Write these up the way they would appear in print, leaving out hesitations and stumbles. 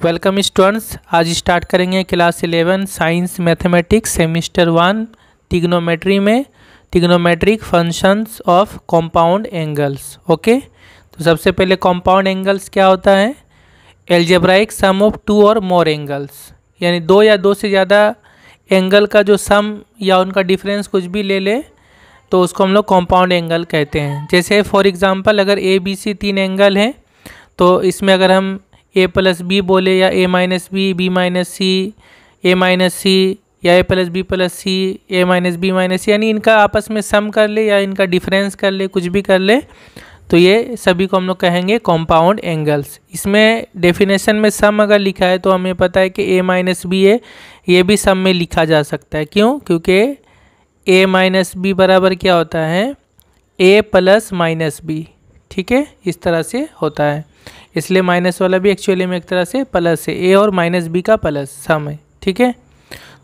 Welcome students, आज start करेंगे class 11 science mathematics semester 1 trigonometry में trigonometric functions of compound angles. Okay, तो सबसे पहले कंपाउंड एंगल्स क्या होता है? एल्जेब्राइक सम ऑफ टू और मोर एंगल्स, यानी दो या दो से ज़्यादा एंगल का जो सम या उनका डिफरेंस कुछ भी ले ले तो उसको हम लोग कंपाउंड एंगल कहते हैं। जैसे फॉर एग्जांपल अगर ए बी सी तीन एंगल हैं तो इसमें अगर हम ए प्लस बी बोले या ए माइनस बी, बी माइनस सी, ए माइनस सी या ए प्लस बी प्लस सी, ए माइनस बी माइनस सी, यानी इनका आपस में सम कर ले या इनका डिफरेंस कर ले, कुछ भी कर ले, तो ये सभी को हम लोग कहेंगे कंपाउंड एंगल्स। इसमें डेफिनेशन में सम अगर लिखा है तो हमें पता है कि ए माइनस बी है, ये भी सम में लिखा जा सकता है। क्यों? क्योंकि ए माइनस बी बराबर क्या होता है? ए प्लस माइनस बी। ठीक है, इस तरह से होता है, इसलिए माइनस वाला भी एक्चुअली में एक तरह से प्लस है, ए और माइनस बी का प्लस सम है। ठीक है,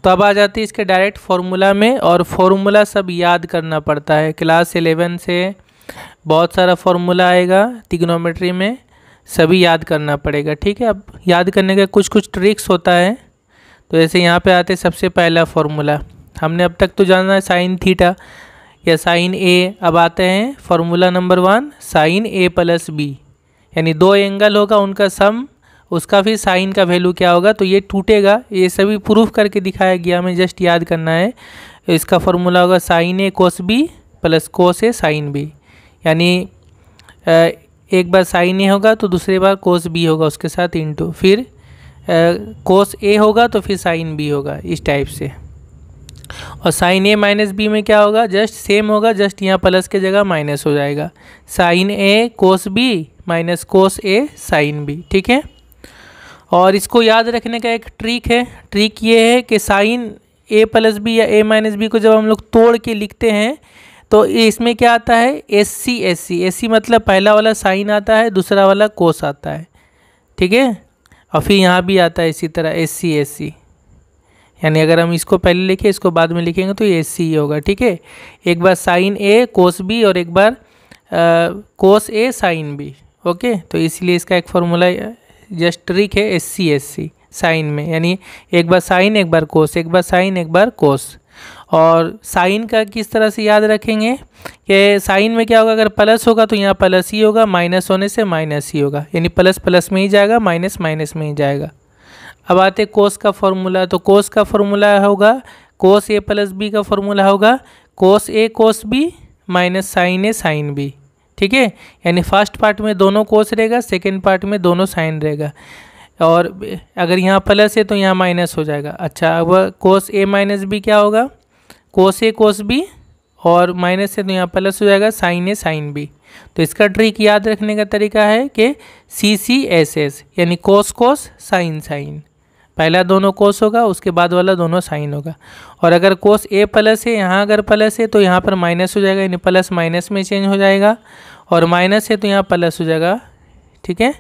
तो अब आ जाती है इसके डायरेक्ट फार्मूला में, और फार्मूला सब याद करना पड़ता है। क्लास 11 से बहुत सारा फार्मूला आएगा ट्रिग्नोमेट्री में, सभी याद करना पड़ेगा। ठीक है, अब याद करने का कुछ कुछ ट्रिक्स होता है। तो जैसे यहाँ पे आते सबसे पहला फार्मूला, हमने अब तक तो जाना है साइन थीटा या साइन ए। अब आते हैं formula number 1, sign A plus B, यानी दो एंगल होगा उनका सम, उसका फिर साइन का वैल्यू क्या होगा, तो ये टूटेगा। ये सभी प्रूफ करके दिखाया गया, हमें जस्ट याद करना है। इसका फार्मूला होगा sine A cos B plus cos A sine B, यानी एक बार साइन ए होगा तो दूसरी बार कोस बी होगा उसके साथ इंटू, फिर कोस ए होगा तो फिर साइन बी होगा, इस टाइप से। और साइन ए माइनस बी में क्या होगा? जस्ट सेम होगा, जस्ट यहाँ प्लस के जगह माइनस हो जाएगा। Sign A cos B minus cos A sine B. ठीक है, और इसको याद रखने का एक ट्रिक है। ट्रिक ये है कि साइन ए प्लस बी या ए माइनस बी को जब हम लोग तोड़ के लिखते हैं तो इसमें क्या आता है? S C S C. S C मतलब पहला वाला साइन आता है, दूसरा वाला कोस आता है। ठीक है, और फिर यहाँ भी आता है इसी तरह एस सी, यानी अगर हम इसको पहले लिखें इसको बाद में लिखेंगे तो ये एस सी होगा। ठीक है, एक बार साइन ए कोस बी और एक बार कोस ए साइन बी। ओके, तो इसलिए इसका एक फार्मूला जस्ट ट्रिक है एस सी साइन में, यानी एक बार साइन एक बार कोस, एक बार साइन एक बार कोस। और साइन का किस तरह से याद रखेंगे कि साइन में क्या होगा? अगर प्लस होगा तो यहाँ प्लस ही होगा, माइनस होने से माइनस ही होगा, यानी प्लस प्लस में ही जाएगा, माइनस माइनस में ही जाएगा। अब आते कोस का फॉर्मूला, तो कोस का फॉर्मूला होगा कोस ए प्लस बी का फॉर्मूला होगा कोस ए कोस बी माइनस साइन ए साइन बी। ठीक है, यानी फर्स्ट पार्ट में दोनों कोस रहेगा, सेकंड पार्ट में दोनों साइन रहेगा, और अगर यहाँ प्लस है तो यहाँ माइनस हो जाएगा। अच्छा, अब कोस ए माइनस बी क्या होगा? कोस ए कोस बी, और माइनस है तो यहाँ प्लस हो जाएगा साइन ए साइन बी। तो इसका ट्रिक याद रखने का तरीका है कि सी सी एस एस, यानी कोस कोस साइन साइन, पहला दोनों कोस होगा उसके बाद वाला दोनों साइन होगा। और अगर कोस ए प्लस है, यहाँ अगर प्लस है तो यहाँ पर माइनस हो जाएगा, यानी प्लस माइनस में चेंज हो जाएगा, और माइनस है तो यहाँ प्लस हो जाएगा। ठीक है,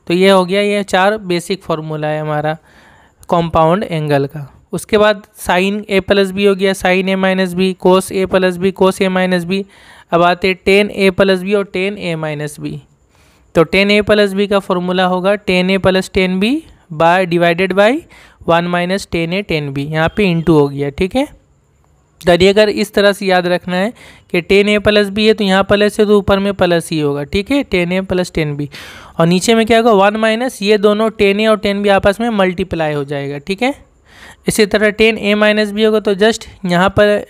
तो ये हो गया, ये चार बेसिक फार्मूला है हमारा कंपाउंड एंगल का। उसके बाद साइन ए प्लस बी हो गया, sine A minus B, cos A plus B, cos A minus B. अब आते टेन ए प्लस बी और टेन ए माइनस बी। तो टेन ए प्लस बी का फॉर्मूला होगा tan A plus tan B by divided by 1 minus tan A tan B, यहाँ पे into हो गया। ठीक है, यदि अगर इस तरह से याद रखना है कि टेन ए प्लस बी है तो यहाँ प्लस है तो ऊपर में प्लस ही होगा। ठीक है, ten A plus tan B, और नीचे में क्या होगा? 1 माइनस, ये दोनों टेन ए और टेन बी आपस में मल्टीप्लाई हो जाएगा। ठीक है, इसी तरह टेन ए माइनस बी होगा तो जस्ट यहाँ पर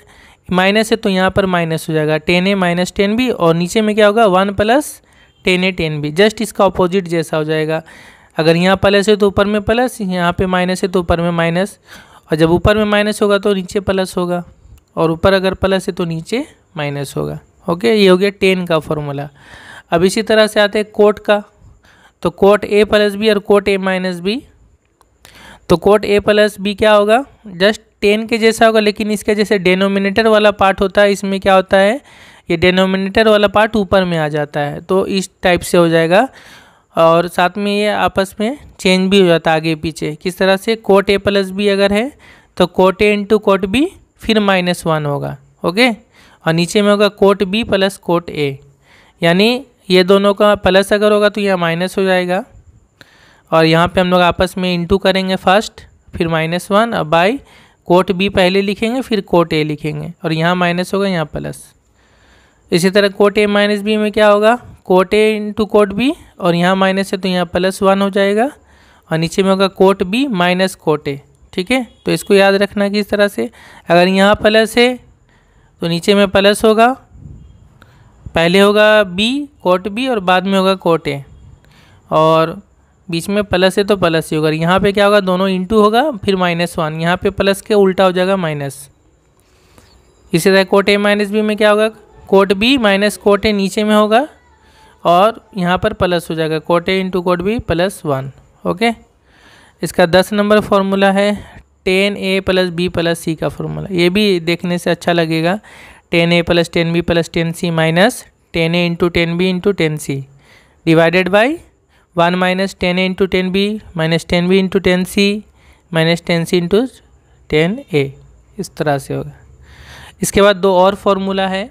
माइनस है तो यहाँ पर माइनस हो जाएगा, ten A minus ten B, और नीचे में क्या होगा? 1 plus ten A tan B, just इसका अपोजिट जैसा हो जाएगा। अगर यहाँ प्लस है तो ऊपर में प्लस, यहाँ पे माइनस है तो ऊपर में माइनस, और जब ऊपर में माइनस होगा तो नीचे प्लस होगा, और ऊपर अगर प्लस है तो नीचे माइनस होगा। ओके, ये हो गया 10 का फॉर्मूला। अब इसी तरह से आते हैं कोट का, तो कोट ए प्लस बी और कोट ए माइनस बी। तो कोट ए प्लस बी क्या होगा? जस्ट 10 के जैसा होगा, लेकिन इसके जैसे डेनोमिनेटर वाला पार्ट होता है, इसमें क्या होता है? ये डेनोमिनेटर वाला पार्ट ऊपर में आ जाता है, तो इस टाइप से हो जाएगा। और साथ में ये आपस में चेंज भी हो जाता है आगे पीछे। किस तरह से? कोट ए प्लस बी अगर है तो cot A into cot B फिर -1 होगा। ओके, और नीचे में होगा cot B plus cot A, यानी ये दोनों का प्लस अगर होगा तो यह माइनस हो जाएगा, और यहाँ पे हम लोग आपस में इंटू करेंगे फर्स्ट, फिर -1 और बाई कोट बी पहले लिखेंगे फिर कोट ए लिखेंगे, और यहाँ माइनस होगा यहाँ प्लस। इसी तरह कोट ए माइनस बी में क्या होगा, cot A into cot B, और यहाँ माइनस है तो यहाँ +1 हो जाएगा, और नीचे में होगा cot B minus cot A. ठीक है, तो इसको याद रखना कि इस तरह से अगर यहाँ प्लस है तो नीचे में प्लस होगा, पहले होगा बी कोट बी और बाद में होगा कोट ए, और बीच में प्लस है तो प्लस ही होगा। यहाँ पे क्या होगा, दोनों इंटू होगा फिर -1, यहाँ पे प्लस के उल्टा हो जाएगा माइनस। इसी तरह कोट ए माइनस बी में क्या होगा, cot B minus cot A नीचे में होगा और यहाँ पर प्लस हो जाएगा, cot A into cot B +1। Okay, इसका 10 नंबर फॉर्मूला है 10a + b + c का फॉर्मूला। ये भी देखने से अच्छा लगेगा, 10a + 10b + 10c minus 10a into 10b into 10c divided by 1 minus 10a into 10b minus 10b into 10c minus 10c into 10a, इस तरह से होगा। इसके बाद 2 और फार्मूला है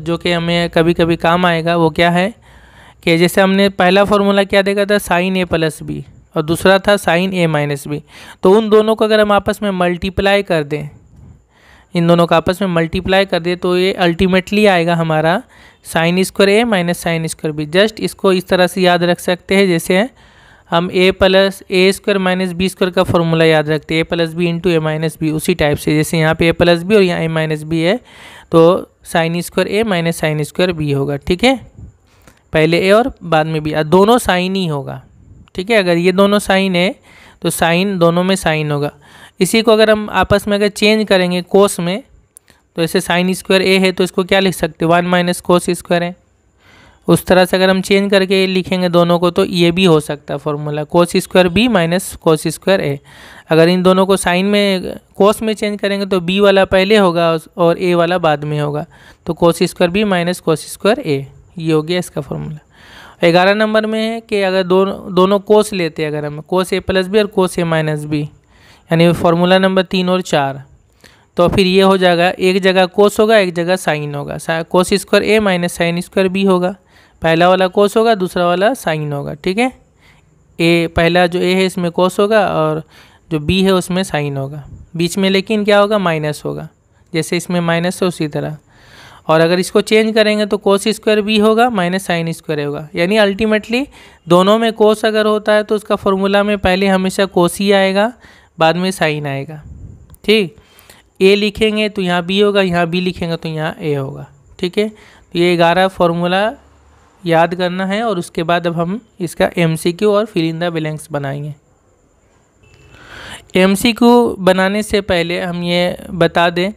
जो कि हमें कभी कभी काम आएगा। वो क्या है कि जैसे हमने पहला फार्मूला क्या देखा था, sin a + b, और दूसरा था sin a - b। तो उन दोनों को अगर हम आपस में मल्टीप्लाई कर दें, इन दोनों का आपस में मल्टीप्लाई कर दें तो ये अल्टीमेटली आएगा हमारा sin² a minus sin² b। Just इसको इस तरह से याद रख सकते हैं जैसे हम a + a² माइनस b² का फॉर्मूला याद रखते हैं, a + b into a - b, उसी टाइप से जैसे यहाँ पे a + b और यहाँ a - b है तो sin² a minus sin² b होगा। ठीक है, पहले a और बाद में b, दोनों साइन ही होगा। ठीक है, अगर ये दोनों साइन है तो साइन दोनों में साइन होगा। इसी को अगर हम आपस में अगर चेंज करेंगे कोस में, तो ऐसे sin² a है तो इसको क्या लिख सकते हैं, 1 माइनस cos² है। उस तरह से अगर हम चेंज करके लिखेंगे दोनों को तो ये भी हो सकता है formula, cos² b minus cos² a। अगर इन दोनों को साइन में कोस में चेंज करेंगे तो b वाला पहले होगा और a वाला बाद में होगा, तो cos² b minus cos² a, ये हो गया इसका फॉर्मूला। 11 नंबर में है कि अगर दोनों कोस लेते हैं, अगर हम cos a + b और cos a - b, यानी फार्मूला नंबर 3 और 4, तो फिर ये हो जाएगा एक जगह कोस होगा एक जगह साइन होगा, cos² a minus sin² b होगा। पहला वाला कोस होगा दूसरा वाला साइन होगा। ठीक है, ए पहला जो a है इसमें कोस होगा और जो b है उसमें साइन होगा, बीच में लेकिन क्या होगा, माइनस होगा, जैसे इसमें माइनस है उसी तरह। और अगर इसको चेंज करेंगे तो cos² b होगा माइनस sin² a होगा, यानी अल्टीमेटली दोनों में कोस अगर होता है तो उसका फॉर्मूला में पहले हमेशा कोस ही आएगा बाद में साइन आएगा। ठीक, a लिखेंगे तो यहाँ b होगा, यहाँ b लिखेंगे तो यहाँ a होगा। ठीक है, तो ये 11 फार्मूला याद करना है और उसके बाद अब हम इसका MCQ और फिल इन द ब्लैंक्स बनाएंगे। MCQ बनाने से पहले हम ये बता दें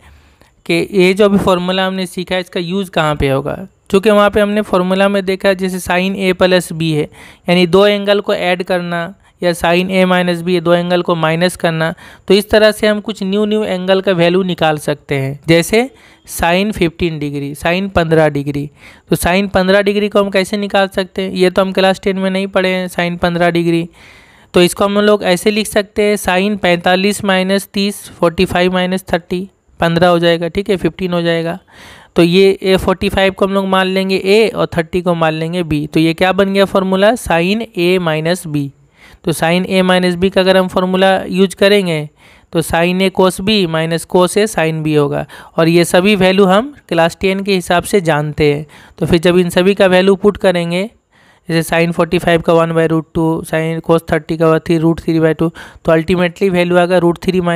कि ये जो अभी फार्मूला हमने सीखा है इसका यूज़ कहाँ पे होगा। चूँकि वहाँ पे हमने फार्मूला में देखा जैसे sin a + b है, यानी 2 एंगल को ऐड करना, या sin a - b 2 एंगल को माइनस करना, तो इस तरह से हम कुछ न्यू एंगल का वैल्यू निकाल सकते हैं। जैसे sin 15 डिग्री, sin 15 डिग्री, तो sin 15 डिग्री को हम कैसे निकाल सकते हैं, ये तो हम क्लास 10 में नहीं पढ़े हैं sin 15 डिग्री। तो इसको हम लोग ऐसे लिख सकते हैं sin 45 - 30 45 - 30 15 हो जाएगा। ठीक है, 15 हो जाएगा। तो ये 45 को हम लोग मान लेंगे a और 30 को मान लेंगे b, तो ये क्या बन गया फॉर्मूला, sin a - b। तो sin a - b का अगर हम फार्मूला यूज करेंगे तो sin a cos b minus cos a sin b होगा, और ये सभी वैल्यू हम क्लास 10 के हिसाब से जानते हैं। तो फिर जब इन सभी का वैल्यू पुट करेंगे, जैसे sin 45 का 1/√2, sin cos 30 का √3/2, तो अल्टीमेटली वैल्यू आएगा √3 -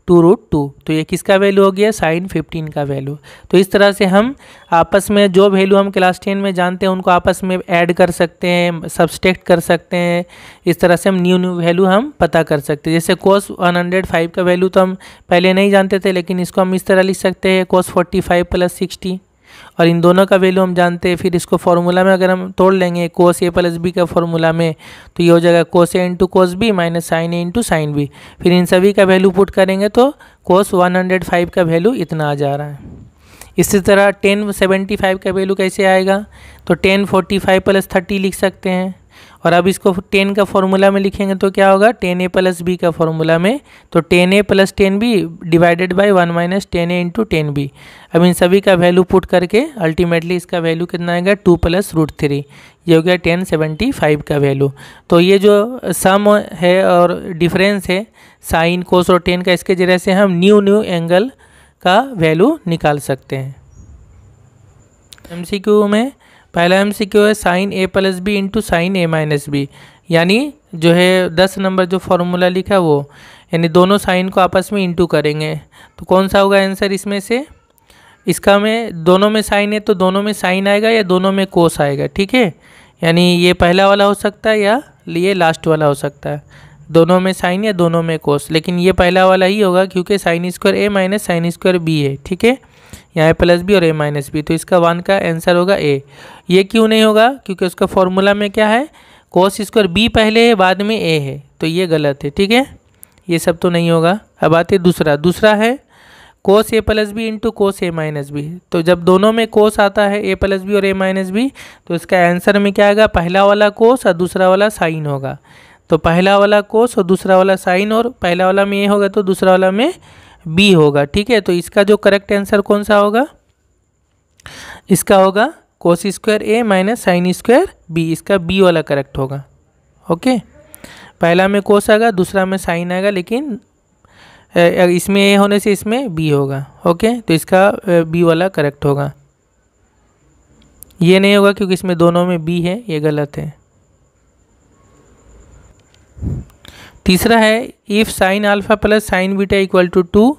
1/2√2। तो ये किसका वैल्यू हो गया, sin 15 का वैल्यू। तो इस तरह से हम आपस में जो वैल्यू हम क्लास 10 में जानते हैं उनको आपस में ऐड कर सकते हैं, सब्सट्रैक्ट कर सकते हैं। इस तरह से हम न्यू वैल्यू हम पता कर सकते हैं। जैसे cos 105 का वैल्यू तो हम पहले नहीं जानते थे, लेकिन इसको हम इस तरह लिख सकते हैं cos 45 + 60, और इन दोनों का वैल्यू हम जानते हैं। फिर इसको फार्मूला में अगर हम तोड़ लेंगे cos a + b का फार्मूला में, तो ये हो जाएगा cos a × cos b minus sin a × sin b। फिर इन सभी का वैल्यू पुट करेंगे तो cos 105 का वैल्यू इतना आ जा रहा है। इसी तरह tan 75 का वैल्यू कैसे आएगा, तो tan 45 + 30 लिख सकते हैं। और अब इसको टेन का फॉर्मूला में लिखेंगे तो क्या होगा, टेन ए प्लस बी का फॉर्मूला में, तो tan A plus tan B divided by 1 minus tan A into tan B. अब इन सभी का वैल्यू पुट करके अल्टीमेटली इसका वैल्यू कितना आएगा, 2 प्लस रूट 3, ये हो गया 1075 का वैल्यू। तो ये जो सम है और डिफरेंस है साइन कोस और टेन का, इसके जरिए से हम न्यू एंगल का वैल्यू निकाल सकते हैं। एमसीक्यू में पहला एमसीक्यू है sine A plus B into sine A minus B, यानी जो है 10 नंबर जो फॉर्मूला लिखा वो, यानी दोनों साइन को आपस में इंटू करेंगे तो कौन सा होगा आंसर इसमें से। इसका में दोनों में साइन है तो दोनों में साइन आएगा या दोनों में कोस आएगा, ठीक है। यानी ये पहला वाला हो सकता है या ये लास्ट वाला हो सकता है, दोनों में साइन या दोनों में कोस, लेकिन ये पहला वाला ही होगा क्योंकि साइन स्क्वायर ए माइनस साइन स्क्वायर बी है, ठीक है। यहाँ ए प्लस बी और ए माइनस बी, तो इसका 1 का आंसर होगा ए। ये क्यों नहीं होगा, क्योंकि उसका फॉर्मूला में क्या है, कोस स्क्वायर बी पहले है बाद में ए है, तो ये गलत है, ठीक है। ये सब तो नहीं होगा। अब आते दूसरा है कोस A plus B into cos A minus B. तो जब दोनों में कोस आता है ए प्लस बी और ए माइनस बी, तो इसका आंसर में क्या आएगा, पहला वाला कोस और दूसरा वाला साइन होगा। तो पहला वाला कोस और दूसरा वाला साइन, और पहला वाला में ए होगा तो दूसरा वाला में बी होगा, ठीक है। तो इसका जो करेक्ट आंसर कौन सा होगा, इसका होगा कोस स्क्वायर ए माइनस साइन स्क्वायर बी, इसका बी वाला करेक्ट होगा, ओके। पहला में कोस आएगा दूसरा में साइन आएगा, लेकिन इसमें ए होने से इसमें बी होगा, ओके। तो इसका बी वाला करेक्ट होगा। ये नहीं होगा क्योंकि इसमें दोनों में बी है, ये गलत है। तीसरा है if sine alpha plus sine beta equal to 2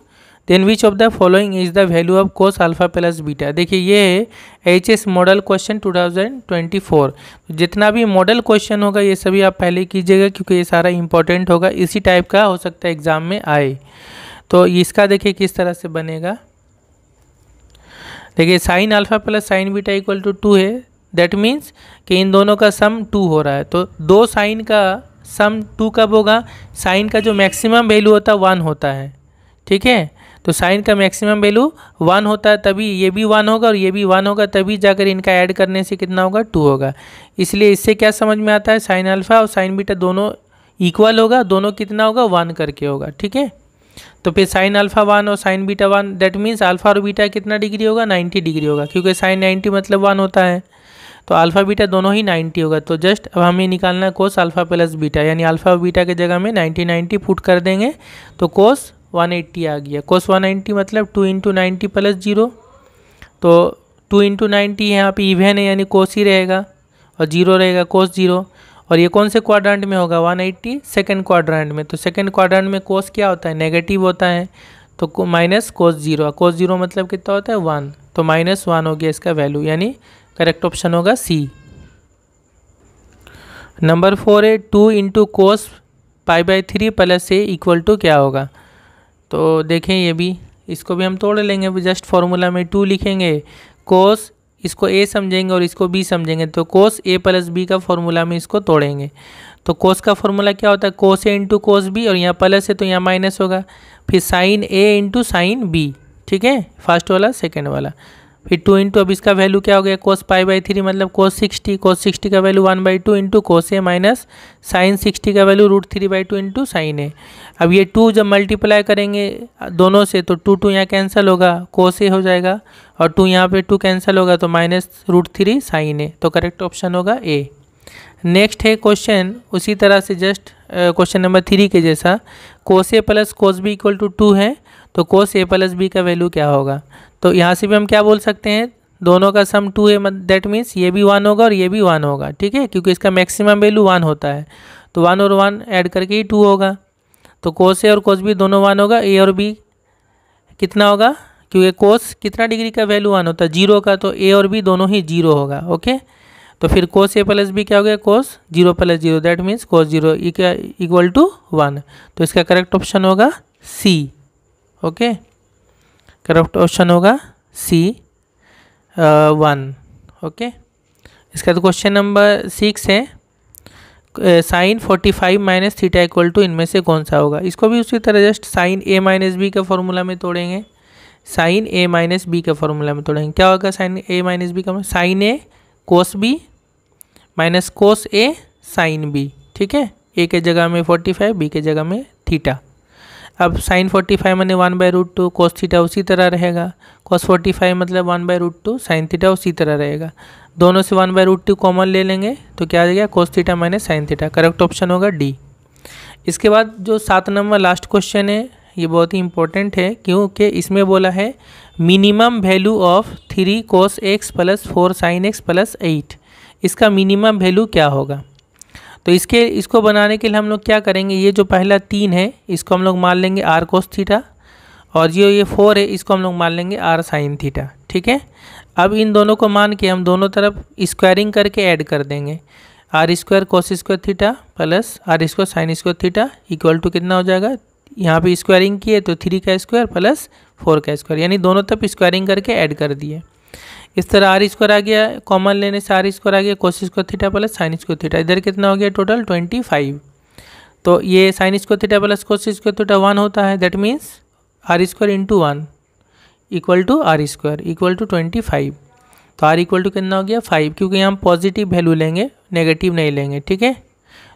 then which of the following is the value of cos alpha plus beta. देखिए ये है एचएस मॉडल क्वेश्चन 2024। जितना भी मॉडल क्वेश्चन होगा ये सभी आप पहले कीजिएगा क्योंकि ये सारा इंपॉर्टेंट होगा, इसी टाइप का हो सकता है एग्जाम में आए। तो इसका देखिए किस तरह से बनेगा। देखिए sine alpha plus sine beta equal to 2 है, दैट मीन्स कि इन दोनों का सम 2 हो रहा है। तो दो साइन का सम 2 कब होगा, साइन का जो मैक्सिमम वैल्यू होता है 1 होता है, ठीक है। तो साइन का मैक्सिमम वैल्यू 1 होता है, तभी ये भी 1 होगा और ये भी 1 होगा, तभी जाकर इनका ऐड करने से कितना होगा, 2 होगा। इसलिए इससे क्या समझ में आता है, साइन अल्फा और साइन बीटा दोनों इक्वल होगा, दोनों कितना होगा, 1 करके होगा, ठीक है। तो फिर साइन अल्फा 1 और sign beta 1, that means alpha और बीटा कितना डिग्री होगा, 90 डिग्री होगा, क्योंकि साइन 90 मतलब 1 होता है। तो अल्फा बीटा दोनों ही 90 होगा। तो जस्ट अब हमें निकालना है कोस अल्फा प्लस बीटा, यानी अल्फा और बीटा के जगह में 90 पुट कर देंगे तो कोस 180 आ गया। कोस 180 मतलब 2 इंटू 90 प्लस 0, तो 2 इंटू 90 यहाँ पे इवन है यानी कोस ही रहेगा और 0 रहेगा कोस 0। और ये कौन से क्वाड्रेंट में होगा, 180 सेकेंड क्वाड्रेंट में। तो सेकेंड क्वाड्रेंट में कोस क्या होता है, नेगेटिव होता है, तो माइनस कोस 0। कोस 0 मतलब कितना होता है, 1, तो -1 हो गया इसका वैल्यू, यानी करेक्ट ऑप्शन होगा सी। नंबर 4 है 2 into cos π/3 plus A equal to क्या होगा। तो देखें ये भी, इसको भी हम तोड़ लेंगे, जस्ट फॉर्मूला में 2 लिखेंगे, कोस इसको ए समझेंगे और इसको बी समझेंगे, तो कोस ए प्लस बी का फॉर्मूला में इसको तोड़ेंगे। तो कोस का फॉर्मूला क्या होता है, कोस ए इंटू कोस बी, और यहाँ प्लस है तो यहाँ माइनस होगा, फिर sign A into sine B, ठीक है, फर्स्ट वाला सेकेंड वाला, फिर 2 इंटू, अब इसका वैल्यू क्या हो गया, कोस π/3 मतलब कोस 60, कोस 60 का value 1/2 into cos A minus sign 60 का वैल्यू √3/2 इंटू साइन ए। अब ये 2 जब मल्टीप्लाई करेंगे दोनों से तो 2 यहाँ कैंसिल होगा, कोस ए हो जाएगा, और 2 यहाँ पे 2 कैंसिल होगा तो -√3 साइन ए। तो करेक्ट ऑप्शन होगा ए। नेक्स्ट है क्वेश्चन उसी तरह से जस्ट क्वेश्चन नंबर 3 के जैसा, cos A plus cos B equal to 2 है, तो कोस ए प्लस बी का वैल्यू क्या होगा। तो यहाँ से भी हम क्या बोल सकते हैं, दोनों का सम 2 है, दैट मीन्स ये भी 1 होगा और ये भी 1 होगा, ठीक है, क्योंकि इसका मैक्सिमम वैल्यू 1 होता है, तो 1 और 1 ऐड करके ही 2 होगा। तो कोस ए और कोस बी दोनों 1 होगा, ए और बी कितना होगा, क्योंकि कोस कितना डिग्री का वैल्यू 1 होता है, 0 का, तो ए और बी दोनों ही 0 होगा, ओके। तो फिर कोस ए प्लस बी क्या हो गया, cos 0 plus 0, that means cos 0 equal to 1। तो इसका करेक्ट ऑप्शन होगा सी, ओके, करेक्ट ऑप्शन होगा सी 1, ओके। इसका तो क्वेश्चन नंबर 6 है, sine 45 minus theta equal to इनमें से कौन सा होगा। इसको भी उसी तरह just sine A minus B का फॉर्मूला में तोड़ेंगे, साइन ए माइनस बी का फॉर्मूला में तोड़ेंगे, क्या होगा साइन ए माइनस बी का, sine A cos B minus cos A sine B, ठीक है। ए के जगह में 45, बी के जगह में थीटा। अब साइन 45 मैंने 1/√2 कोस थीटा उसी तरह रहेगा, कोस 45 मतलब 1/√2 साइन थीटा उसी तरह रहेगा। दोनों से 1/√2 कॉमन ले लेंगे तो क्या आ जाएगा, cos theta minus sine theta. Correct option होगा डी। इसके बाद जो 7 नंबर लास्ट क्वेश्चन है, ये बहुत ही इंपॉर्टेंट है क्योंकि इसमें बोला है minimum value of 3 cos x plus 4 sin x plus 8, इसका मिनिमम वैल्यू क्या होगा। तो इसको बनाने के लिए हम लोग क्या करेंगे, ये जो पहला 3 है इसको हम लोग मान लेंगे r cos थीटा, और जो ये 4 है इसको हम लोग मान लेंगे r sin थीटा, ठीक है। अब इन दोनों को मान के हम दोनों तरफ स्क्वायरिंग करके ऐड कर देंगे, r² cos² theta plus r² sin² theta equal to कितना हो जाएगा, यहाँ पे स्क्वायरिंग किए तो 3 का स्क्वायर प्लस 4 का स्क्वायर, यानी दोनों तरफ स्क्वायरिंग करके ऐड कर दिए। इस तरह r² आ गया, कॉमन लेने से r² आ गया cos² theta plus sin² theta, इधर कितना हो गया टोटल 25। तो ये sin² theta plus cos² theta 1 होता है, that means r² into 1 equal to r² equal to 25। तो r इक्वल टू कितना हो गया 5, क्योंकि यहाँ हम पॉजिटिव वैल्यू लेंगे, नेगेटिव नहीं लेंगे, ठीक है।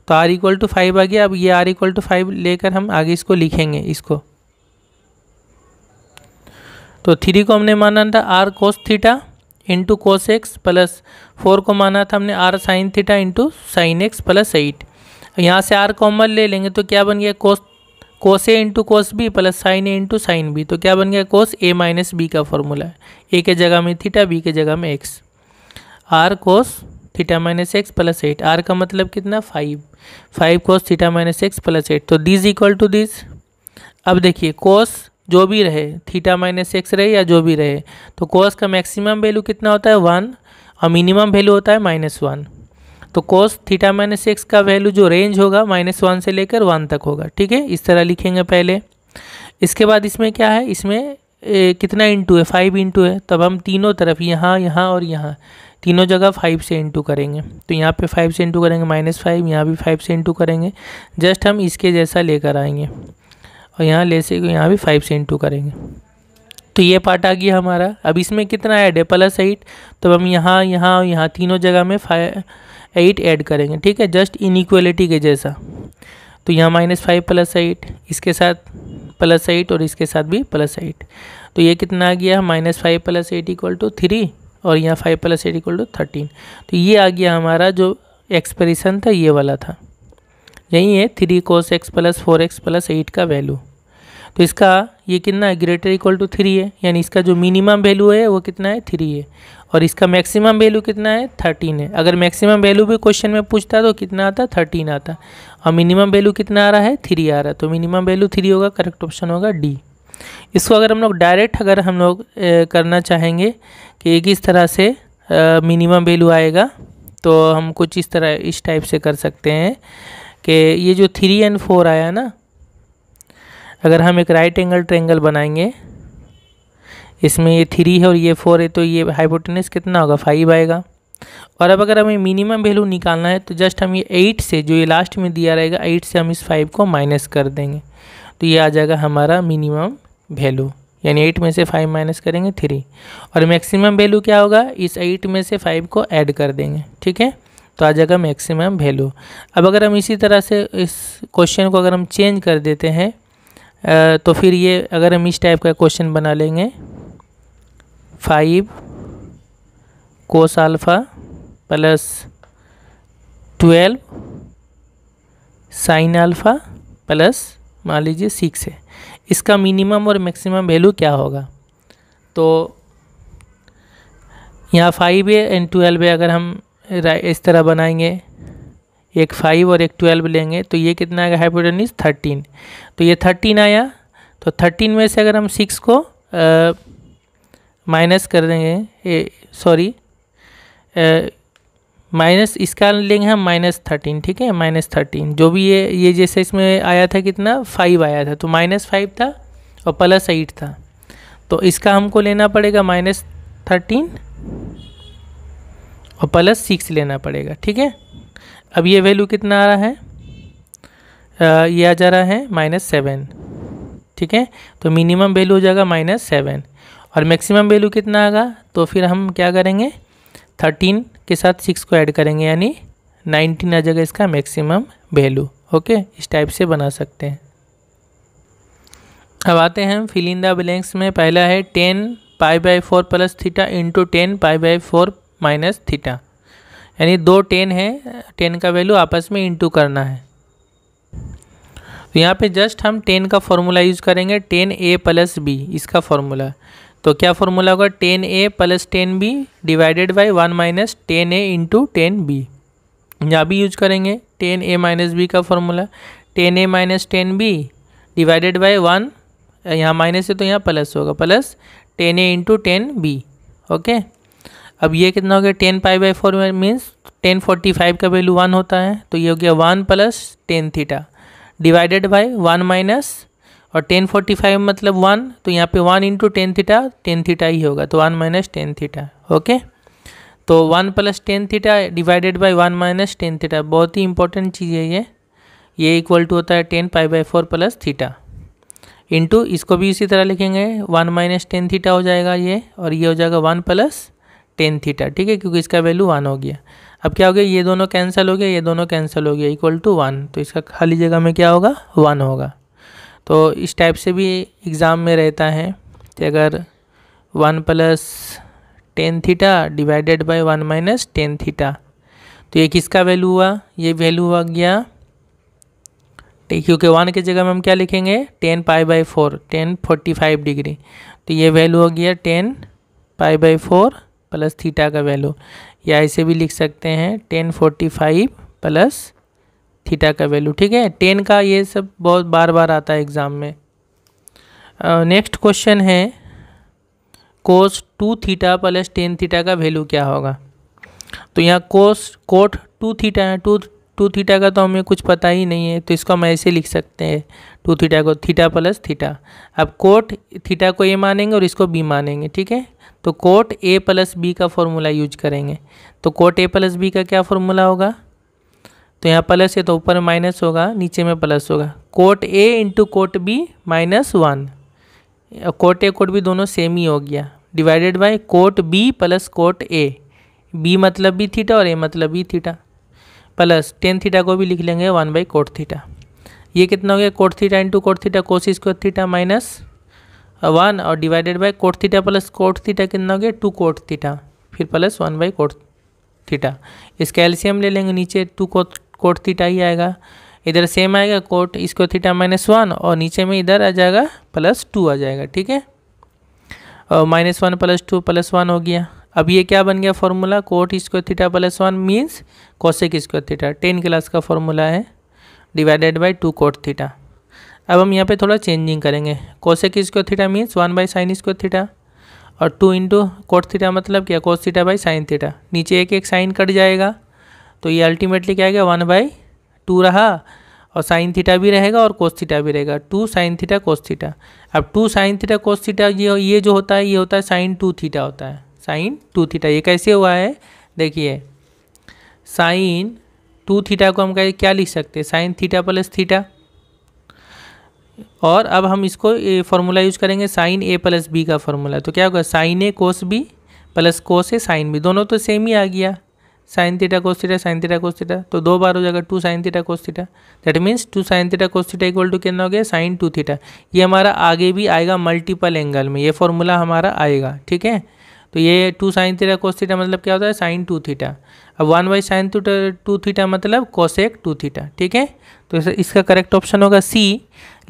तो r इक्वल टू 5 आ गया। अब ये r इक्वल टू 5 लेकर हम आगे इसको लिखेंगे इसको। तो 3 को हमने माना था r cos theta into cos x plus 4 को माना था हमने r sine theta into sine x plus 8। यहाँ से r कॉमन ले लेंगे तो क्या बन गया cos A into cos B plus sine A into sine B, तो क्या बन गया कोस ए माइनस बी का फॉर्मूला है, ए के जगह में थीटा बी के जगह में x, r cos theta minus x plus 8, r का मतलब कितना 5 cos theta minus x plus 8, तो दिस इक्वल टू दिस। अब देखिए कोस जो भी रहे, थीटा माइनस एक्स रहे या जो भी रहे, तो कोस का मैक्सिमम वैल्यू कितना होता है 1 और मिनिमम वैल्यू होता है -1। तो कोस थीटा माइनस एक्स का वैल्यू जो रेंज होगा -1 से लेकर 1 तक होगा, ठीक है। इस तरह लिखेंगे पहले। इसके बाद इसमें क्या है, इसमें कितना इंटू है 5 इंटू है, तब हम तीनों तरफ यहाँ यहाँ और यहाँ तीनों जगह 5 से इंटू करेंगे। तो यहाँ पे 5 से इंटू करेंगे -5, यहाँ भी 5 से इंटू करेंगे, जस्ट हम इसके जैसा लेकर आएंगे, और यहाँ ले से यहाँ भी 5 से इंटू करेंगे। तो ये पार्ट आ गया हमारा। अब इसमें कितना ऐड है +8, तो हम यहाँ यहाँ और यहाँ तीनों जगह में 8 ऐड करेंगे, ठीक है, जस्ट इनइक्वलिटी के जैसा। तो यहाँ -5 + 8, इसके साथ +8 और इसके साथ भी +8, तो ये कितना आ गया -5 + 8 इक्वल टू 3, और यहाँ 5 + 8 इक्वल टू 13। तो ये आ गया हमारा जो एक्सप्रेशन था, ये वाला था, यही है 3 cos x plus 4x plus 8 का वैल्यू। तो इसका ये कितना है, ग्रेटर इक्वल टू 3 है, यानी इसका जो मिनिमम वैल्यू है वो कितना है 3 है, और इसका मैक्सिमम वैल्यू कितना है 13 है। अगर मैक्सिमम वैल्यू भी क्वेश्चन में पूछता तो कितना आता 13 आता, और मिनिमम वैल्यू कितना आ रहा है 3 आ रहा है, तो मिनिमम वैल्यू 3 होगा, करेक्ट ऑप्शन होगा डी। इसको अगर हम लोग डायरेक्ट अगर हम लोग करना चाहेंगे कि किस तरह से मिनिमम वैल्यू आएगा, तो हम कुछ इस तरह इस टाइप से कर सकते हैं कि ये जो 3 और 4 आया ना, अगर हम एक राइट एंगल ट्रायंगल बनाएंगे, इसमें ये 3 है और ये 4 है, तो ये हाइपोटेनस कितना होगा 5 आएगा। और अब अगर हमें मिनिमम वैल्यू निकालना है तो जस्ट हम ये 8 से, जो ये लास्ट में दिया रहेगा 8 से हम इस 5 को माइनस कर देंगे, तो ये आ जाएगा हमारा मिनिमम वैल्यू, यानी 8 में से 5 माइनस करेंगे 3, और मैक्सिमम वैल्यू क्या होगा, इस 8 में से 5 को ऐड कर देंगे, ठीक है, तो आ जाएगा मैक्सिमम वैल्यू। अब अगर हम इसी तरह से इस क्वेश्चन को अगर हम चेंज कर देते हैं, तो फिर ये अगर हम इस टाइप का क्वेश्चन बना लेंगे, 5 cos α प्लस 12 sin α प्लस मान लीजिए 6 है, इसका मिनिमम और मैक्सिमम वैल्यू क्या होगा। तो यहाँ 5 है एंड 12 है, अगर हम इस तरह बनाएंगे, एक 5 और एक 12 लेंगे, तो ये कितना आएगा हाइपोटेनस 13, तो ये 13 आया। तो 13 में से अगर हम 6 को माइनस कर देंगे, सॉरी माइनस इसका लेंगे हम -13, ठीक है, -13 जो भी ये जैसे इसमें आया था कितना 5 आया था, तो -5 था और +8 था, तो इसका हमको लेना पड़ेगा -13 और +6 लेना पड़ेगा, ठीक है। अब ये वैल्यू कितना आ रहा है, ये आ जा रहा है -7, ठीक है, तो मिनिमम वैल्यू हो जाएगा -7, और मैक्सिमम वैल्यू कितना आएगा, तो फिर हम क्या करेंगे 13 के साथ 6 को ऐड करेंगे, यानी 19 आ जाएगा इसका मैक्सिमम वैल्यू। ओके, इस टाइप से बना सकते हैं। अब आते हैं फिल इन द ब्लैंक्स में। पहला है 10 π/4 plus theta into 10 π/4 minus theta, यानी दो 10 है, 10 का वैल्यू आपस में इंटू करना है। तो यहाँ पे जस्ट हम 10 का फॉर्मूला यूज़ करेंगे, 10a प्लस b इसका फॉर्मूला। तो क्या फॉर्मूला होगा, 10a plus 10b divided by 1 minus 10a into 10b। यहाँ भी यूज करेंगे 10a माइनस b का formula, 10a minus 10b divided by 1, यहाँ माइनस है तो यहाँ प्लस होगा, plus 10a into 10b। Okay, अब ये कितना हो गया, 10 π/4 मीन्स 1045 का वैल्यू 1 होता है, तो ये हो गया 1 plus 10 theta divided by 1 minus, और 1045 मतलब 1, तो यहाँ पे 1 इंटू 10 थीटा ही होगा, तो 1 माइनस 10 थीटा। ओके, तो 1 plus 10 theta divided by 1 minus 10 theta, बहुत ही इंपॉर्टेंट चीज़ है ये इक्वल टू होता है 10 π/4 प्लस थीटा इंटू, इसको भी इसी तरह लिखेंगे 1 माइनस 10 थीटा हो जाएगा ये, और ये हो जाएगा 1 प्लस 10 थीटा। ठीक है, क्योंकि इसका वैल्यू 1 हो गया। अब क्या हो गया, ये दोनों कैंसिल हो गया, ये दोनों कैंसिल हो गया, इक्वल टू 1, तो इसका खाली जगह में क्या होगा, 1 होगा। तो इस टाइप से भी एग्ज़ाम में रहता है कि अगर 1 plus 10 theta divided by 1 minus 10 theta, तो ये किसका वैल्यू हुआ, ये वैल्यू हुआ गया, क्योंकि 1 की जगह में हम क्या लिखेंगे, 10 π/4 1045 डिग्री, तो ये वैल्यू हो गया 10 π/4 प्लस थीटा का वैल्यू, या ऐसे भी लिख सकते हैं 1045 प्लस थीटा का वैल्यू। ठीक है, 10 का ये सब बहुत बार बार आता है एग्ज़ाम में। नेक्स्ट क्वेश्चन है कोस 2 थीटा प्लस 10 थीटा का वैल्यू क्या होगा। तो यहाँ कोट 2 थीटा है, 2 थीटा का तो हमें कुछ पता ही नहीं है, तो इसको हम ऐसे लिख सकते हैं 2 थीटा को थीटा प्लस थीटा। अब कोट थीटा को ए मानेंगे और इसको बी मानेंगे। ठीक है, तो कोट ए प्लस बी का फॉर्मूला यूज करेंगे। तो कोट ए प्लस बी का क्या फॉर्मूला होगा, तो यहाँ प्लस है तो ऊपर माइनस होगा, नीचे में प्लस होगा, cot A into cot B -1, cot A cot B दोनों सेम ही हो गया, divided by cot B plus cot A, B मतलब बी थीटा और ए मतलब बी थीटा, प्लस 10 थीटा को भी लिख लेंगे 1/कोट थीटा। ये कितना हो गया, cot theta into cot theta cos square theta -1, और divided by cot theta plus cot theta कितना हो गया, 2 कोट थीटा, फिर प्लस 1/कोट थीटा। इसका एलसीएम ले लेंगे, नीचे 2 कोट थीटा ही आएगा, इधर सेम आएगा कोट स्क्वायर थीटा -1, और नीचे में इधर आ जाएगा +2 आ जाएगा। ठीक है, और -1 + 2 + 1 हो गया। अब ये क्या बन गया formula, cot square theta +1 means cosec square theta, 10 class का फॉर्मूला है, डिवाइडेड बाय 2 कोट थीटा। अब हम यहाँ पे थोड़ा चेंजिंग करेंगे, कोसेक स्क्वायर थीटा मीन्स 1/साइन स्क्वायर थीटा, और 2 इंटू कोट थीटा मतलब क्या, cos theta by sine theta, नीचे एक साइन कट जाएगा, तो ये अल्टीमेटली क्या आएगा 1/2 रहा, और साइन थीटा भी रहेगा और कोस थीटा भी रहेगा, 2 साइन थीटा कोस थीटा। अब 2 साइन थीटा कोस थीटा ये जो होता है, ये होता है साइन 2 थीटा होता है, साइन 2 थीटा। ये कैसे हुआ है, देखिए साइन 2 थीटा को हम क्या लिख सकते हैं, साइन थीटा प्लस थीटा, और अब हम इसको फॉर्मूला यूज करेंगे साइन ए प्लस बी का फॉर्मूला। तो क्या होगा, sine A cos B plus cos A sine B, दोनों तो सेम ही आ गया, sine theta cos theta sine theta cos theta, तो 2 बार हो जाएगा 2 sine theta cos theta, that means 2 sine theta cos theta equal to कितना हो गया, साइन 2 थीटा। ये हमारा आगे भी आएगा मल्टीपल एंगल में, ये फॉर्मूला हमारा आएगा। ठीक है, तो ये 2 साइन थीटा कोस थीटा मतलब क्या होता है, साइन 2 थीटा। अब 1/साइन 2 थीटा मतलब कोसेक 2 थीटा। ठीक है, तो इसका करेक्ट ऑप्शन होगा सी,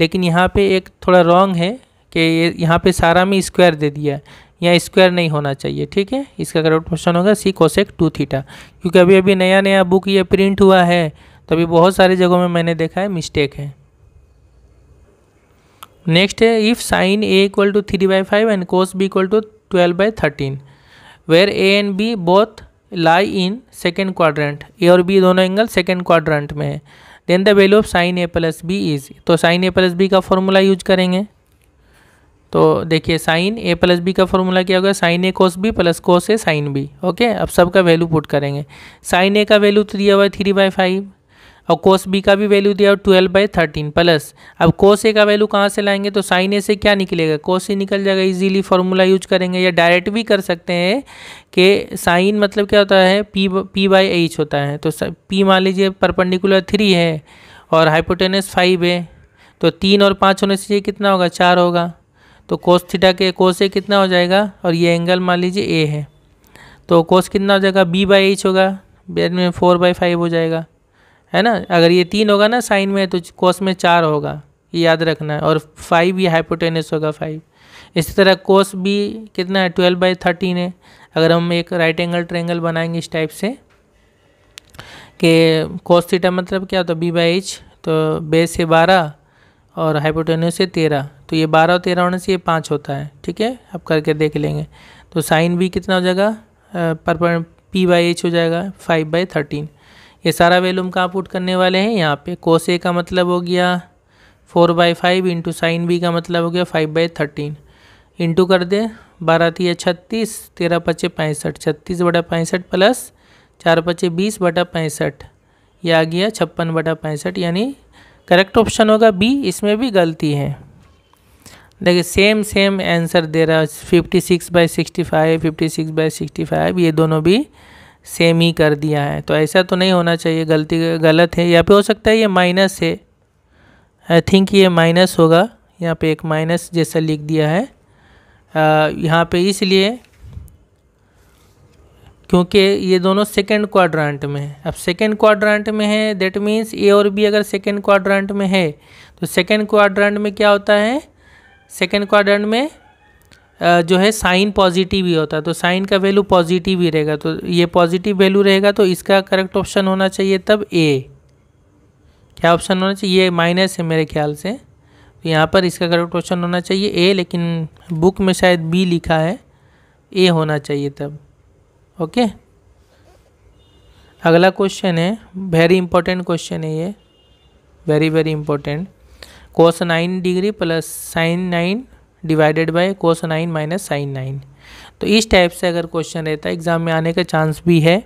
लेकिन यहाँ पे एक थोड़ा रॉन्ग है कि यहाँ पे सारा में स्क्वायर दे दिया है, यहाँ स्क्वायर नहीं होना चाहिए। ठीक है, इसका करेक्ट ऑप्शन होगा सी कोसेक 2 थीटा, क्योंकि अभी अभी नया बुक ये प्रिंट हुआ है, तो अभी बहुत सारी जगहों में मैंने देखा है मिस्टेक है। नेक्स्ट है if sine A equal to 3/5 and cos B equal to 12/13 where A and B both lie in second quadrant, A और बी दोनों एंगल सेकेंड क्वाड्रेंट में है, then the value of sine A plus B is. तो sine A plus B का formula use करेंगे। तो देखिए sine A plus B का फॉर्मूला क्या होगा, sine A cos B plus cos A sine B. Okay, अब सबका वैल्यू पुट करेंगे। साइन ए का वैल्यू तो दिया हुआ है 3/5, और कोस बी का भी वैल्यू दिया 12/13 प्लस, अब कोस ए का वैल्यू कहाँ से लाएंगे, तो साइन ए से क्या निकलेगा, कोस ए निकल जाएगा। इजीली फॉर्मूला यूज करेंगे, या डायरेक्ट भी कर सकते हैं कि साइन मतलब क्या होता है, P/H होता है। तो P मान लीजिए परपेंडिकुलर 3 है और हाइपोटेनस 5 है, तो 3 और 5 होने से ये कितना होगा, 4 होगा। तो कोस थीटा के कोस ए कितना हो जाएगा, और ये एंगल मान लीजिए ए है, तो कोस कितना हो जाएगा, B/H होगा, बाद में 4/5 हो जाएगा, है ना। अगर ये 3 होगा ना साइन में, तो कोस में 4 होगा, ये याद रखना है। और 5 ये हाइपोटेनस होगा 5। इसी तरह कोस बी कितना है, 12/13 है। अगर हम एक राइट एंगल ट्रायंगल बनाएंगे इस टाइप से कि कोस थीटा मतलब क्या होता है, B/H, तो बेस से 12 और हाइपोटेनस से 13, तो ये 12 और 13 होने से ये 5 होता है। ठीक है, अब करके देख लेंगे। तो साइन भी कितना हो जाएगा, P/H हो जाएगा 5/13। ये सारा वैल्यू हम कहाँ पुट करने वाले हैं, यहाँ पे। कोस ए का मतलब हो गया 4/5 इंटू साइन बी का मतलब हो गया 5/13, इंटू कर दे 12×3 36, 13×5 65, 36/65 प्लस 4×5 20/65, ये आ गया 56/65, यानी करेक्ट ऑप्शन होगा बी। इसमें भी गलती है, देखिए सेम आंसर दे रहा है, 56/65, 56/65, ये दोनों भी सेम ही कर दिया है। तो ऐसा तो नहीं होना चाहिए, गलत है। यहाँ पे हो सकता है ये माइनस है, आई थिंक ये माइनस होगा, यहाँ पे एक माइनस जैसा लिख दिया है यहाँ पे, इसलिए क्योंकि ये दोनों सेकंड क्वाड्रेंट में है। अब सेकंड क्वाड्रेंट में है, दैट मीन्स ए और बी अगर सेकंड क्वाड्रेंट में है, तो सेकंड क्वाड्रेंट में क्या होता है, सेकंड क्वाड्रेंट में जो है साइन पॉजिटिव ही होता है, तो साइन का वैल्यू पॉजिटिव ही रहेगा। तो ये पॉजिटिव वैल्यू रहेगा, तो इसका करेक्ट ऑप्शन होना चाहिए तब ए। क्या ऑप्शन होना चाहिए, ये माइनस है मेरे ख्याल से, तो यहाँ पर इसका करेक्ट ऑप्शन होना चाहिए ए, लेकिन बुक में शायद बी लिखा है, ए होना चाहिए तब। ओके, अगला क्वेश्चन है, वेरी इंपॉर्टेंट क्वेश्चन है ये, very important. cos 9 degree plus sin 9 divided by cos 9 minus sin 9। तो इस टाइप से अगर क्वेश्चन रहता है एग्ज़ाम में आने का चांस भी है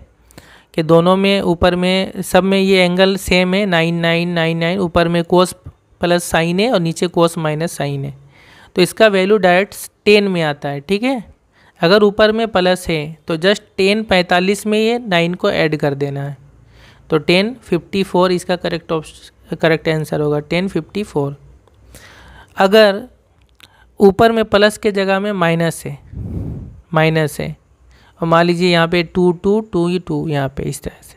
कि दोनों में ऊपर में सब में ये एंगल सेम है, 9 9 9 9, ऊपर में cos प्लस sin है और नीचे cos माइनस sin है, तो इसका वैल्यू डायरेक्ट 10 में आता है। ठीक है, अगर ऊपर में प्लस है तो जस्ट 10 45 में ये 9 को ऐड कर देना है, तो 10 54 इसका करेक्ट आंसर होगा, 10 54। अगर ऊपर में प्लस के जगह में माइनस है और मान लीजिए यहाँ पे 2 2 2 2, यहाँ पे इस तरह से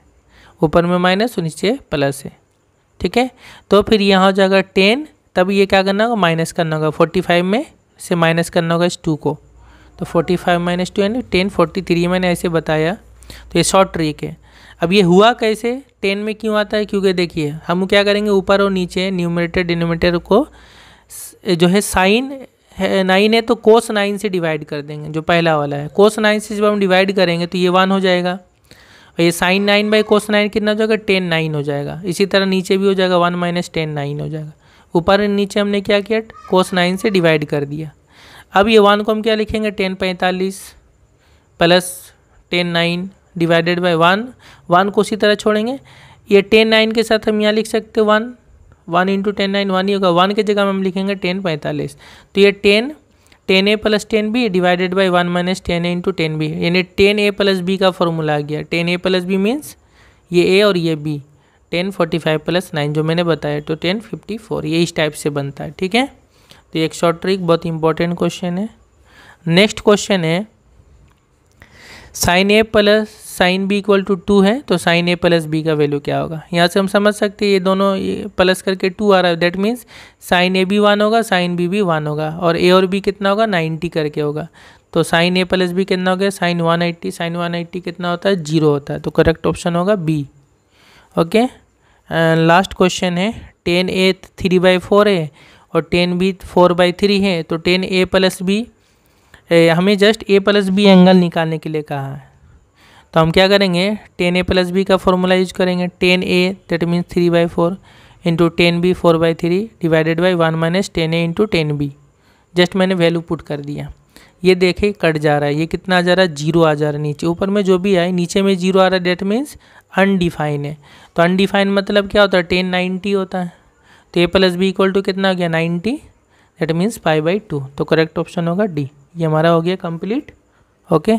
ऊपर में माइनस और नीचे प्लस है, ठीक है, तो फिर यहाँ हो जाएगा 10, तब ये क्या करना होगा, माइनस करना होगा, 45 में से माइनस करना होगा इस 2 को, तो 45 माइनस 2 यानी 10 43 मैंने ऐसे बताया। तो ये शॉर्ट ट्रिक है। अब ये हुआ कैसे, 10 में क्यों आता है, क्योंकि देखिए हम क्या करेंगे, ऊपर और नीचे न्यूमरेटर डिनोमिनेटर को जो है साइन 9 है तो कोस 9 से डिवाइड कर देंगे, जो पहला वाला है कोस 9 से जब हम डिवाइड करेंगे तो ये 1 हो जाएगा, और ये साइन 9 बाई कोस 9 कितना हो जाएगा, 10 9 हो जाएगा। इसी तरह नीचे भी हो जाएगा 1 माइनस 10 9 हो जाएगा। ऊपर और नीचे हमने क्या किया, कोस 9 से डिवाइड कर दिया। अब ये 1 को हम क्या लिखेंगे, 10 45 प्लस 10 9 डिवाइडेड बाई 1 को उसी तरह छोड़ेंगे। ये 10 9 के साथ हम यहाँ लिख सकते हैं 1 इंटू 10 9 1 ही होगा, 1 की जगह में हम लिखेंगे 10 45, तो ये 10 a plus 10 b divided by 1 minus 10 a into 10 b, यानी 10 a प्लस b का फॉर्मूला आ गया। 10 a प्लस b मीन्स ये a और ये b, 10 45 प्लस 9 जो मैंने बताया, तो 10 54, ये इस टाइप से बनता है। ठीक है, तो एक शॉर्ट ट्रिक, बहुत इंपॉर्टेंट क्वेश्चन है। नेक्स्ट क्वेश्चन है, sine A plus sine B equal to 2 है, तो साइन ए प्लस बी का वैल्यू क्या होगा। यहाँ से हम समझ सकते हैं ये दोनों प्लस करके 2 आ रहा है, दैट मीन्स साइन ए भी 1 होगा, साइन बी भी 1 होगा, और ए और बी कितना होगा, 90 करके होगा। तो साइन ए प्लस बी कितना हो गया, साइन 180, साइन 180 कितना होता है, 0 होता है, तो करेक्ट ऑप्शन होगा बी। ओके, लास्ट क्वेश्चन है, 10 a 3/4 है और 10 b 4/3 है, तो 10 a प्लस बी, हमें just a plus B angle निकालने के लिए कहा है, तो हम क्या करेंगे, 10 a प्लस बी का फॉर्मूला यूज करेंगे, 10 a that means 3/4 into 10 b 4/3 divided by 1 minus 10 a into 10 b, just मैंने वैल्यू पुट कर दिया। ये देखे कट जा रहा है, ये कितना आ जा रहा है, 0 आ जा रहा है नीचे। ऊपर में जो भी आए नीचे में 0 आ रहा है, डेट मीन्स अनडिफाइन है। तो अनडिफाइन मतलब क्या होता है, 10 90 होता है। तो ए प्लस बी इक्वल टू कितना हो गया, 90, दैट मीन्स पाई बाई 2। तो करेक्ट ऑप्शन होगा डी। ये हमारा हो गया कंप्लीट। ओके।